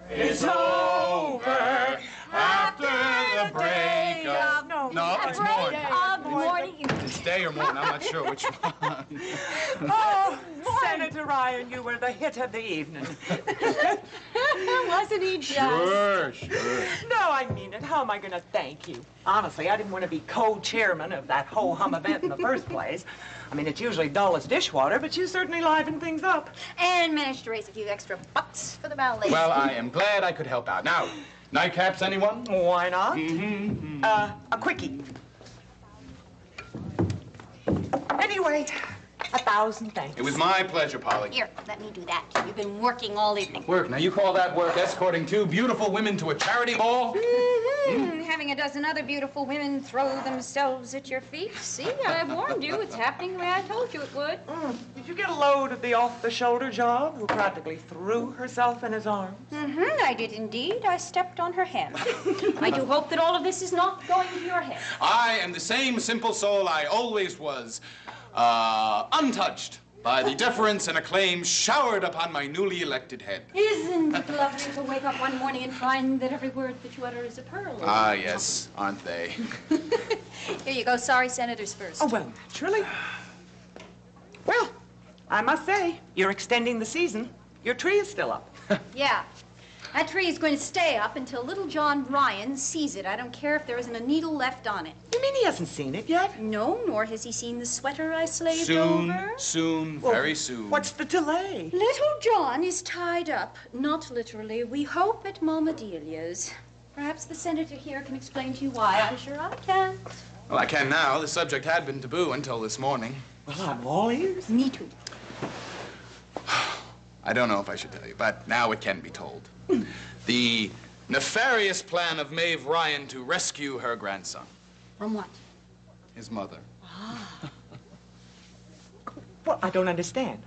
It's over after the break of... No, it's morning. Morning. It's day or morning. I'm not sure which one. Oh, Senator Ryan, you were the hit of the evening. Wasn't he just? Sure. No, I mean it. How am I going to thank you? Honestly, I didn't want to be co-chairman of that ho-hum event in the first place. I mean, it's usually dull as dishwater, but you certainly livened things up. And managed to raise a few extra bucks for the ballet. Well, I am glad I could help out. Now, nightcaps, anyone? Why not? A quickie. Anyway, 1,000 thanks. It was my pleasure, Polly. Here, let me do that. You've been working all evening. Work? Now, you call that work, escorting two beautiful women to a charity ball? Having a dozen other beautiful women throw themselves at your feet. See, I warned you. It's happening the way I told you it would. Did you get a load of the off-the-shoulder job who practically threw herself in his arms? I did indeed. I stepped on her hand. I do hope that all of this is not going to your head. I am the same simple soul I always was, untouched by the deference and acclaim showered upon my newly elected head. Isn't it lovely to wake up one morning and find that every word that you utter is a pearl? Ah, yes, aren't they? Here you go. Sorry, senators first. Oh, well, naturally. Well, I must say, you're extending the season. Your tree is still up. Yeah. That tree is going to stay up until little John Ryan sees it. I don't care if there isn't a needle left on it. You mean he hasn't seen it yet? No, nor has he seen the sweater I slaved over. Soon, Well, very soon. What's the delay? Little John is tied up, not literally. We hope at Mama Delia's. Perhaps the senator here can explain to you why. I'm sure I can't. Well, I can now. The subject had been taboo until this morning. Well, I'm all ears. Me too. I don't know if I should tell you, but now it can be told. The nefarious plan of Maeve Ryan to rescue her grandson. From what? His mother. Well, I don't understand.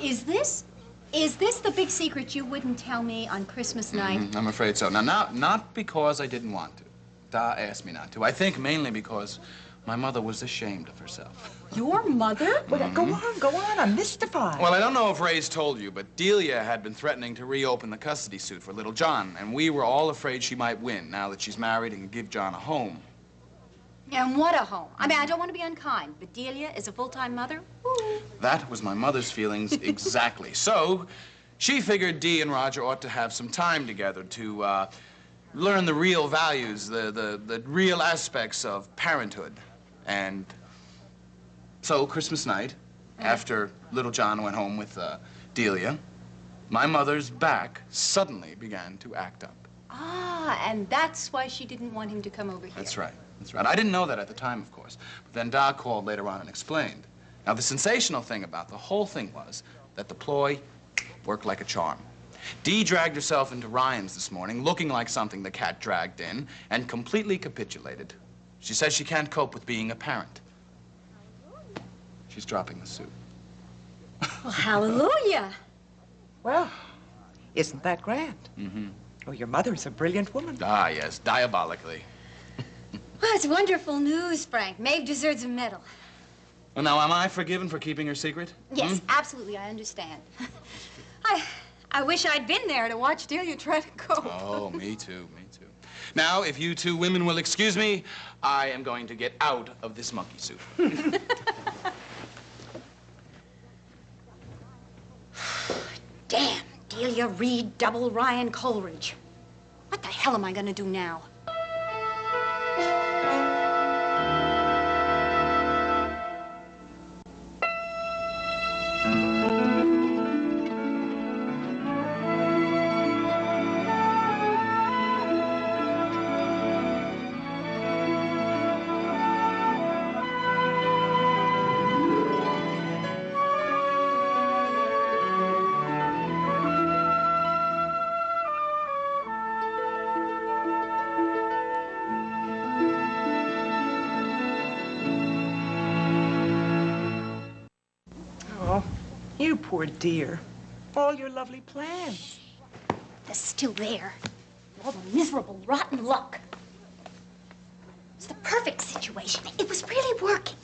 Is this the big secret you wouldn't tell me on Christmas night? I'm afraid so. Now, not because I didn't want to. Da asked me not to. I think mainly because my mother was ashamed of herself. Your mother? Well, go on. I'm mystified. Well, I don't know if Ray's told you, but Delia had been threatening to reopen the custody suit for little John, and we were all afraid she might win now that she's married and can give John a home. And what a home. I mean, I don't want to be unkind, but Delia is a full-time mother? Ooh. That was my mother's feelings exactly. So she figured Dee and Roger ought to have some time together to learn the real values, the real aspects of parenthood. And so Christmas night, after little John went home with Delia, my mother's back suddenly began to act up. Ah, and that's why she didn't want him to come over here. That's right. That's right. I didn't know that at the time, of course. But then Doc called later on and explained. Now, the sensational thing about the whole thing was that the ploy worked like a charm. Dee dragged herself into Ryan's this morning, looking like something the cat dragged in, and completely capitulated. She says she can't cope with being a parent. She's dropping the suit. Well, hallelujah. Well, isn't that grand? Oh, your mother's a brilliant woman. Ah, yes, diabolically. Well, it's wonderful news, Frank. Maeve deserves a medal. Well, now, am I forgiven for keeping her secret? Yes, absolutely, I understand. I wish I'd been there to watch Delia try to cope. Oh, me too, me too. Now, if you two women will excuse me, I am going to get out of this monkey suit. Damn, Delia Reed, double Ryan Coleridge. What the hell am I gonna do now? You poor dear. All your lovely plans. They're still there. All the miserable, rotten luck. It's the perfect situation. It was really working.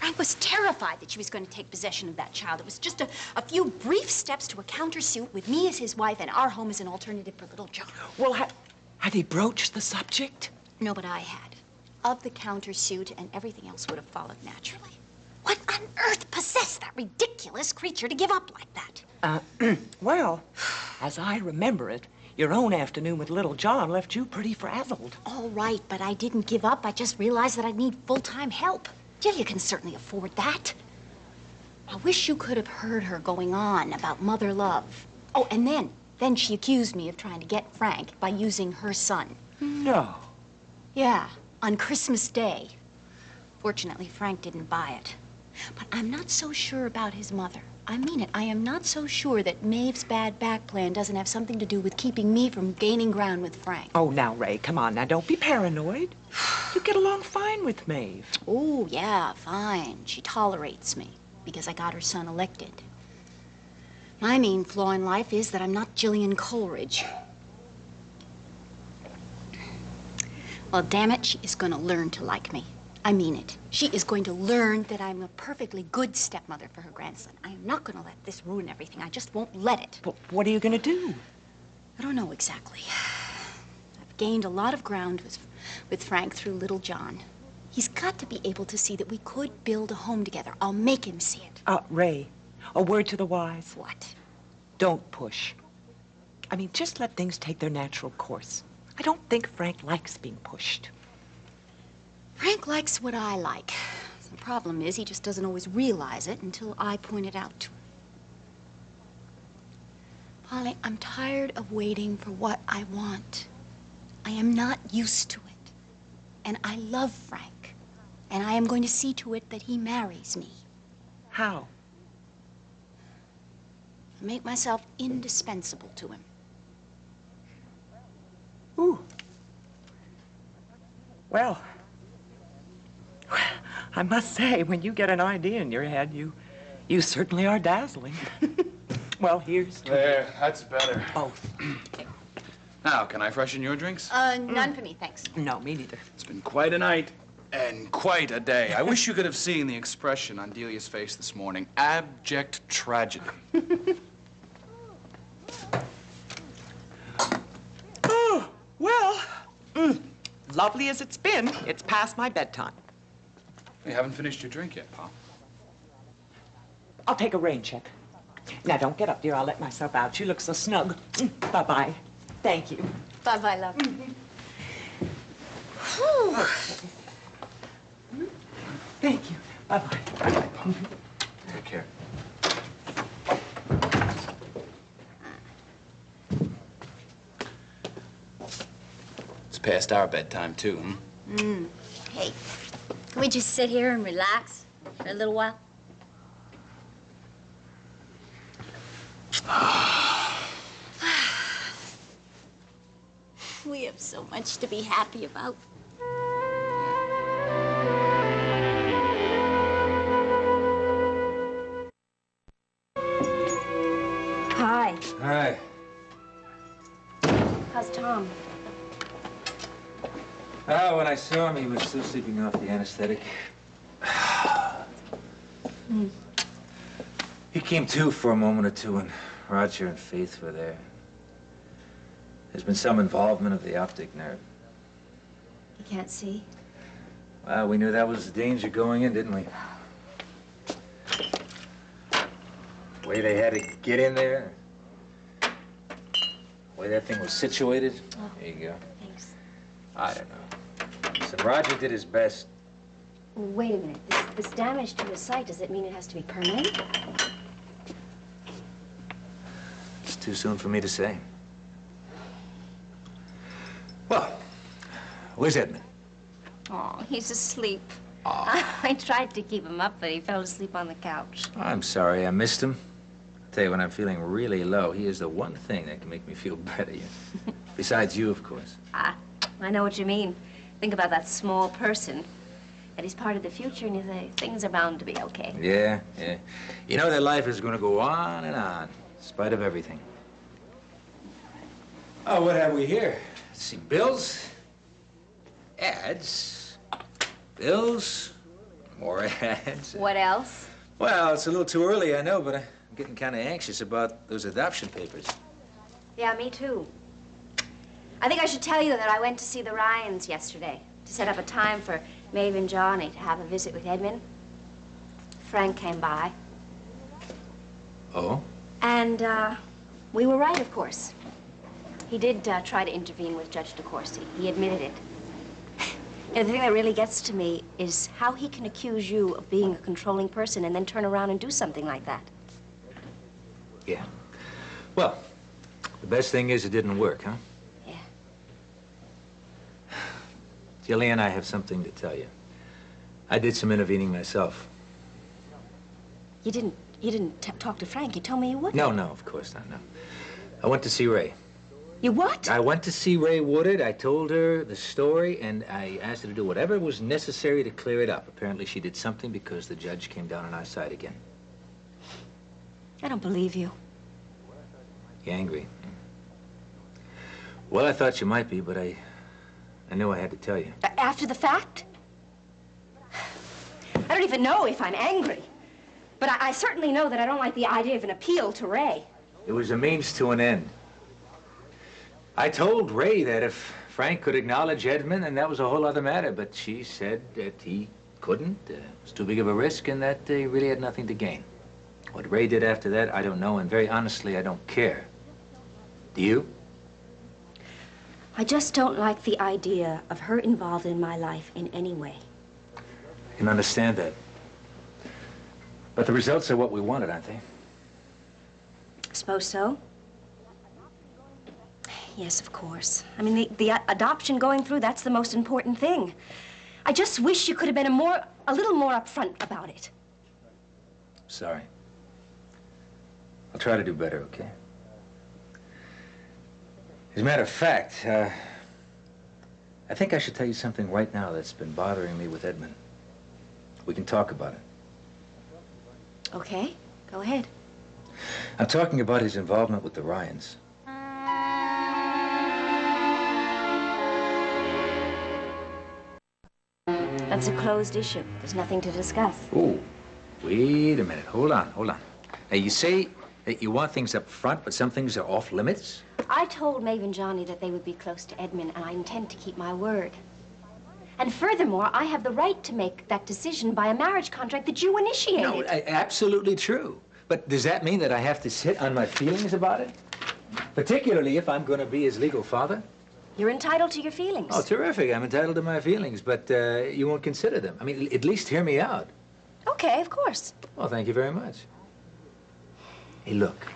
Frank was terrified that she was going to take possession of that child. It was just a few brief steps to a countersuit with me as his wife and our home as an alternative for little John. Well, had he broached the subject? No, but I had. Of the countersuit, and everything else would have followed naturally. What on earth possessed that ridiculous creature to give up like that? Well, as I remember it, your own afternoon with little John left you pretty frazzled. All right, but I didn't give up. I just realized that I need full-time help. Delia can certainly afford that. I wish you could have heard her going on about mother love. Oh, and then she accused me of trying to get Frank by using her son. No. Yeah, on Christmas Day. Fortunately, Frank didn't buy it. But I'm not so sure about his mother. I mean it. I am not so sure that Maeve's bad back plan doesn't have something to do with keeping me from gaining ground with Frank. Oh, now, Ray, come on. Now, don't be paranoid. You get along fine with Maeve. Oh, yeah, fine. She tolerates me because I got her son elected. My main flaw in life is that I'm not Gillian Coleridge. Well, damn it, she is going to learn to like me. I mean it. She is going to learn that I'm a perfectly good stepmother for her grandson. I am not going to let this ruin everything. I just won't let it. But what are you going to do? I don't know exactly. I've gained a lot of ground with Frank through little John. He's got to be able to see that we could build a home together. I'll make him see it. Ray, a word to the wise. What? Don't push. I mean, just let things take their natural course. I don't think Frank likes being pushed. Frank likes what I like. The problem is he just doesn't always realize it until I point it out to him. Polly, I'm tired of waiting for what I want. I am not used to it. And I love Frank. And I am going to see to it that he marries me. How? I make myself indispensable to him. Ooh. Well, I must say, when you get an idea in your head, you certainly are dazzling. Well, here's to There, that's better. both. Now, can I freshen your drinks? None for me, thanks. No, me neither. It's been quite a night and quite a day. I wish you could have seen the expression on Delia's face this morning. Abject tragedy. Oh, well, lovely as it's been, it's past my bedtime. You haven't finished your drink yet, Pa. I'll take a rain check. Now, don't get up, dear. I'll let myself out. You look so snug. Bye-bye. Thank you. Bye-bye, love. Thank you. Bye-bye. Bye, Pa. Take care. It's past our bedtime, too, hmm? Hey, can we just sit here and relax for a little while? We have so much to be happy about. Hi. Hi. How's Tom? Oh, when I saw him, he was still sleeping off the anesthetic. He came to for a moment or two, and Roger and Faith were there. There's been some involvement of the optic nerve. You can't see? Well, we knew that was the danger going in, didn't we? The way they had to get in there, the way that thing was situated. Oh. There you go. Thanks. I don't know. Listen, Roger did his best. Wait a minute. This damage to his sight, does it mean it has to be permanent? It's too soon for me to say. Well, where's Edmund? Oh, he's asleep. I tried to keep him up, but he fell asleep on the couch. I'm sorry I missed him. I'll tell you, when I'm feeling really low, he is the one thing that can make me feel better. Besides you, of course. Ah, I know what you mean. Think about that small person. That he's part of the future, and you say, things are bound to be okay. Yeah, yeah. You know that life is going to go on and on, in spite of everything. Oh, what have we here? Let's see, bills, ads, bills, More ads. What else? Well, it's a little too early, I know, but I'm getting kind of anxious about those adoption papers. Yeah, me too. I think I should tell you that I went to see the Ryans yesterday to set up a time for Maeve and Johnny to have a visit with Edmund. Frank came by. Oh? And, we were right, of course. He did try to intervene with Judge DeCourcy. He admitted it. And the thing that really gets to me is how he can accuse you of being a controlling person and then turn around and do something like that. Yeah. Well, the best thing is it didn't work, huh? Yeah. Jillian, I have something to tell you. I did some intervening myself. You didn't talk to Frank. You told me you would. No, of course not, no. I went to see Ray. You what? I went to see Ray Woodard. I told her the story, and I asked her to do whatever was necessary to clear it up. Apparently, she did something because the judge came down on our side again. I don't believe you. You angry? Well, I thought you might be, but I knew I had to tell you. After the fact? I don't even know if I'm angry. But I certainly know that I don't like the idea of an appeal to Ray. It was a means to an end. I told Ray that if Frank could acknowledge Edmund, then that was a whole other matter. But she said that he couldn't. It was too big of a risk, and that he really had nothing to gain. What Ray did after that, I don't know, and very honestly, I don't care. Do you? I just don't like the idea of her involved in my life in any way. I can understand that. But the results are what we wanted, aren't they? Suppose so? Yes, of course. I mean, the adoption going through, that's the most important thing. I just wish you could have been a little more upfront about it. Sorry. I'll try to do better, okay? As a matter of fact, I think I should tell you something right now that's been bothering me with Edmund. We can talk about it. Okay, go ahead. I'm talking about his involvement with the Ryans. That's a closed issue. There's nothing to discuss. Oh, wait a minute. Hold on. Now, you say that you want things up front, but some things are off limits? I told Maeve and Johnny that they would be close to Edmund, and I intend to keep my word. And furthermore, I have the right to make that decision by a marriage contract that you initiated. No, absolutely true. But does that mean that I have to sit on my feelings about it? Particularly if I'm going to be his legal father? You're entitled to your feelings. Oh, terrific. I'm entitled to my feelings, but you won't consider them. I mean, at least hear me out. Okay, of course. Well, thank you very much. Hey, look.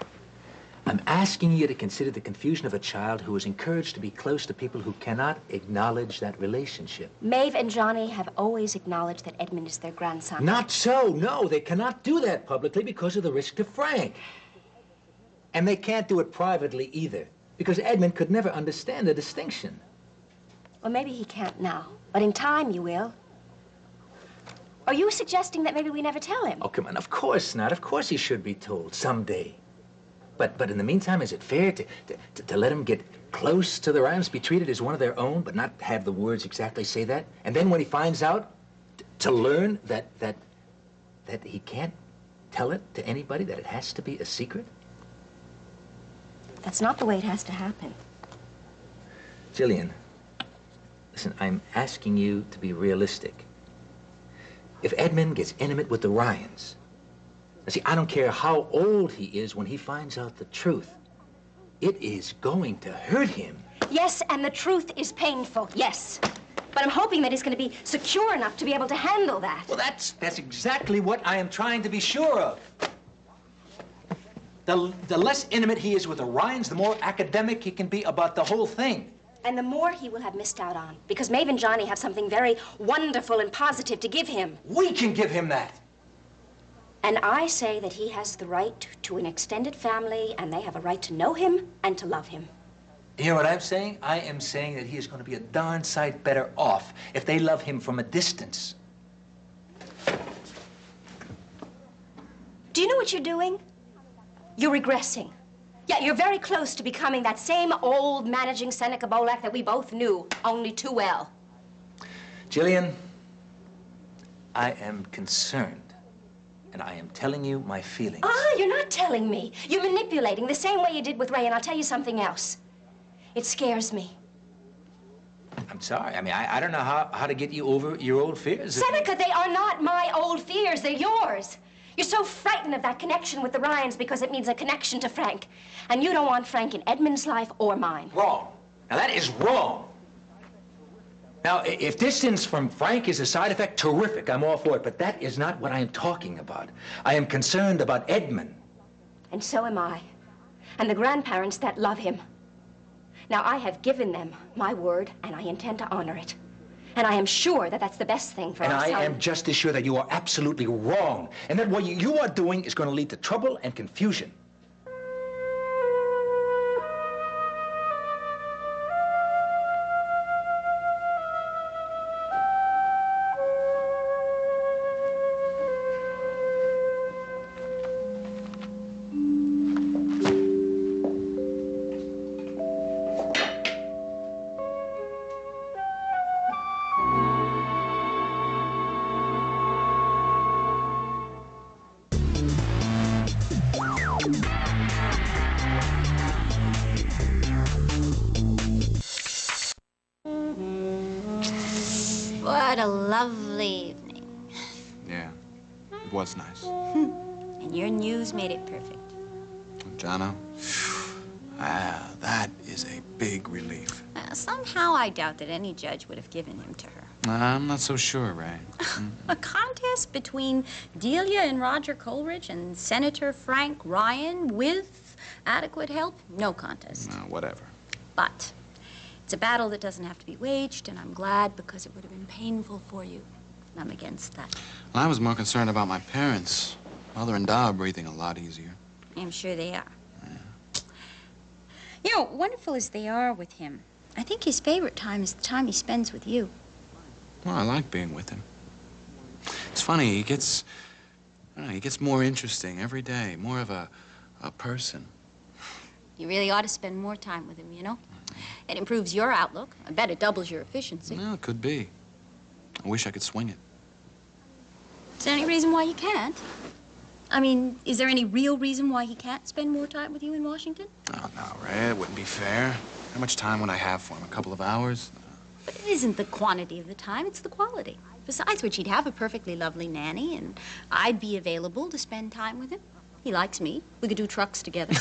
I'm asking you to consider the confusion of a child who is encouraged to be close to people who cannot acknowledge that relationship. Maeve and Johnny have always acknowledged that Edmund is their grandson. Not so. No, they cannot do that publicly because of the risk to Frank. And they can't do it privately either, because Edmund could never understand the distinction. Well, maybe he can't now, but in time you will. Are you suggesting that maybe we never tell him? Oh, come on. Of course not. Of course he should be told someday. But in the meantime, is it fair to let him get close to the Ryans, be treated as one of their own, but not have the words exactly say that? And then when he finds out, to learn that he can't tell it to anybody, that it has to be a secret? That's not the way it has to happen. Jillian, listen, I'm asking you to be realistic. If Edmund gets intimate with the Ryans, now see, I don't care how old he is when he finds out the truth. It is going to hurt him. Yes, and the truth is painful, yes. But I'm hoping that he's going to be secure enough to be able to handle that. Well, that's exactly what I am trying to be sure of. The less intimate he is with the Ryans, the more academic he can be about the whole thing. And the more he will have missed out on, because Maeve and Johnny have something very wonderful and positive to give him. We can give him that. And I say that he has the right to an extended family, and they have a right to know him and to love him. You hear what I'm saying? I am saying that he is going to be a darn sight better off if they love him from a distance. Do you know what you're doing? You're regressing. Yeah, you're very close to becoming that same old managing Seneca Bolak that we both knew only too well. Jillian, I am concerned. And I am telling you my feelings. Ah, you're not telling me. You're manipulating the same way you did with Ray, and I'll tell you something else. It scares me. I'm sorry. I mean, I don't know how to get you over your old fears. Seneca, they are not my old fears. They're yours. You're so frightened of that connection with the Ryans because it means a connection to Frank. And you don't want Frank in Edmund's life or mine. Wrong. Now, that is wrong. Now, if distance from Frank is a side effect, terrific. I'm all for it. But that is not what I am talking about. I am concerned about Edmund. And so am I. And the grandparents that love him. Now, I have given them my word, and I intend to honor it. And I am sure that that's the best thing for our son. And I am just as sure that you are absolutely wrong. And that what you are doing is going to lead to trouble and confusion. What a lovely evening. Yeah, it was nice. And your news made it perfect. Jono, that is a big relief. Somehow I doubt that any judge would have given him to her. I'm not so sure, Ray. A contest between Delia and Roger Coleridge and Senator Frank Ryan with adequate help? No contest. Whatever. But it's a battle that doesn't have to be waged, and I'm glad because it would have been painful for you. I'm against that. Well, I was more concerned about my parents. Mother and Dad are breathing a lot easier. I'm sure they are. Yeah. You know, wonderful as they are with him, I think his favorite time is the time he spends with you. Well, I like being with him. It's funny, he gets more interesting every day, more of a person. You really ought to spend more time with him, you know? It improves your outlook. I bet it doubles your efficiency. Well, it could be. I wish I could swing it. Is there any reason why you can't? I mean, is there any real reason why he can't spend more time with you in Washington? Oh, no, Ray, it wouldn't be fair. How much time would I have for him? A couple of hours? But it isn't the quantity of the time, it's the quality. Besides which, he'd have a perfectly lovely nanny, and I'd be available to spend time with him. He likes me. We could do trucks together.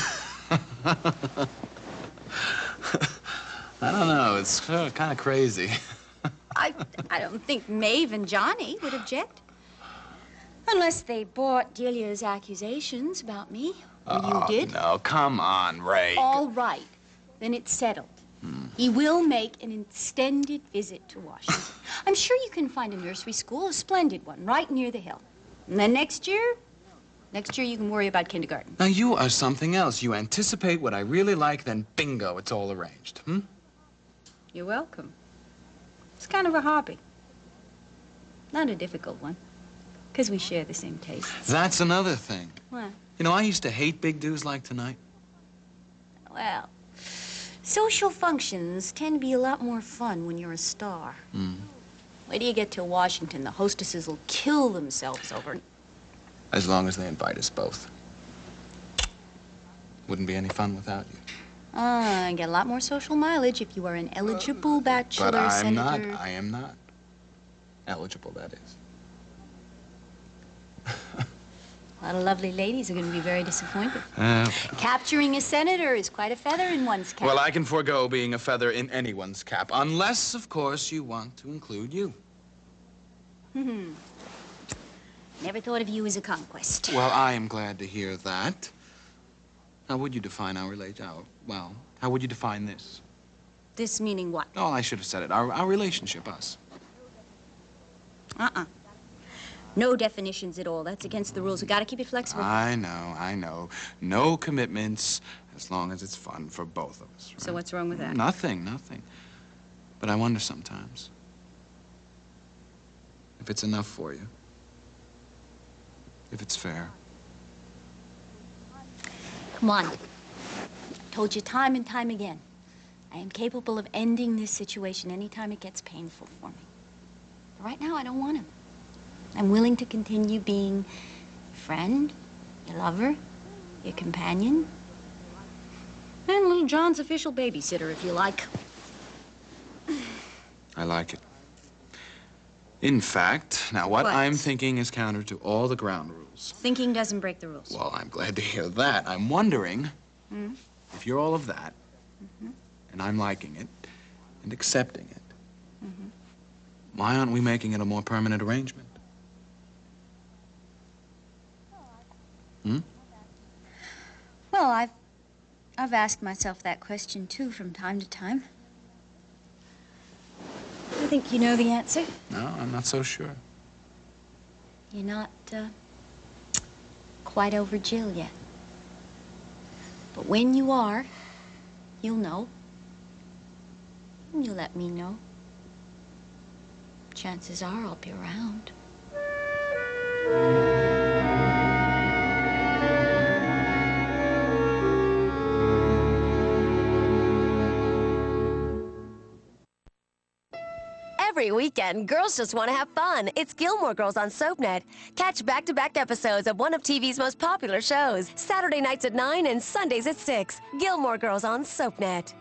I don't know. It's kind of crazy. I don't think Maeve and Johnny would object. Unless they bought Delia's accusations about me. Or you did. No, come on, Ray. All right. Then it's settled. He will make an extended visit to Washington. I'm sure you can find a nursery school, a splendid one, right near the hill. And then next year you can worry about kindergarten. Now, you are something else. You anticipate what I really like, then bingo, it's all arranged. You're welcome. It's kind of a hobby. Not a difficult one, because we share the same tastes. That's another thing. What? You know, I used to hate big dues like tonight. Well, social functions tend to be a lot more fun when you're a star. Wait till you get to Washington. The hostesses will kill themselves over... As long as they invite us both. Wouldn't be any fun without you. I get a lot more social mileage if you are an eligible bachelor, But I'm senator. not. I am not. Eligible, that is. A lot of lovely ladies are going to be very disappointed. Capturing a senator is quite a feather in one's cap. Well, I can forego being a feather in anyone's cap, unless, of course, you want to include you. Never thought of you as a conquest. Well, I am glad to hear that. How would you define our relationship? Well, how would you define this? This meaning what? Oh, I should have said it. Our relationship, us. No definitions at all. That's against the rules. We got to keep it flexible. I know. No commitments, as long as it's fun for both of us. Right? So what's wrong with that? Nothing. But I wonder sometimes if it's enough for you. If it's fair. Come on. Told you time and time again. I am capable of ending this situation anytime it gets painful for me. But right now, I don't want him. I'm willing to continue being your friend, your lover, your companion, and little John's official babysitter, if you like. I like it. In fact, now what I'm thinking is counter to all the ground rules. Thinking doesn't break the rules. Well, I'm glad to hear that. I'm wondering if you're all of that, and I'm liking it and accepting it, why aren't we making it a more permanent arrangement? Well, I've asked myself that question, too, from time to time. I think you know the answer. No, I'm not so sure. You're not, quite over Jill yet. But when you are, you'll know. And you'll let me know. Chances are I'll be around. Every weekend, girls just want to have fun. It's Gilmore Girls on SoapNet. Catch back-to-back episodes of one of TV's most popular shows. Saturday nights at 9 and Sundays at 6. Gilmore Girls on SoapNet.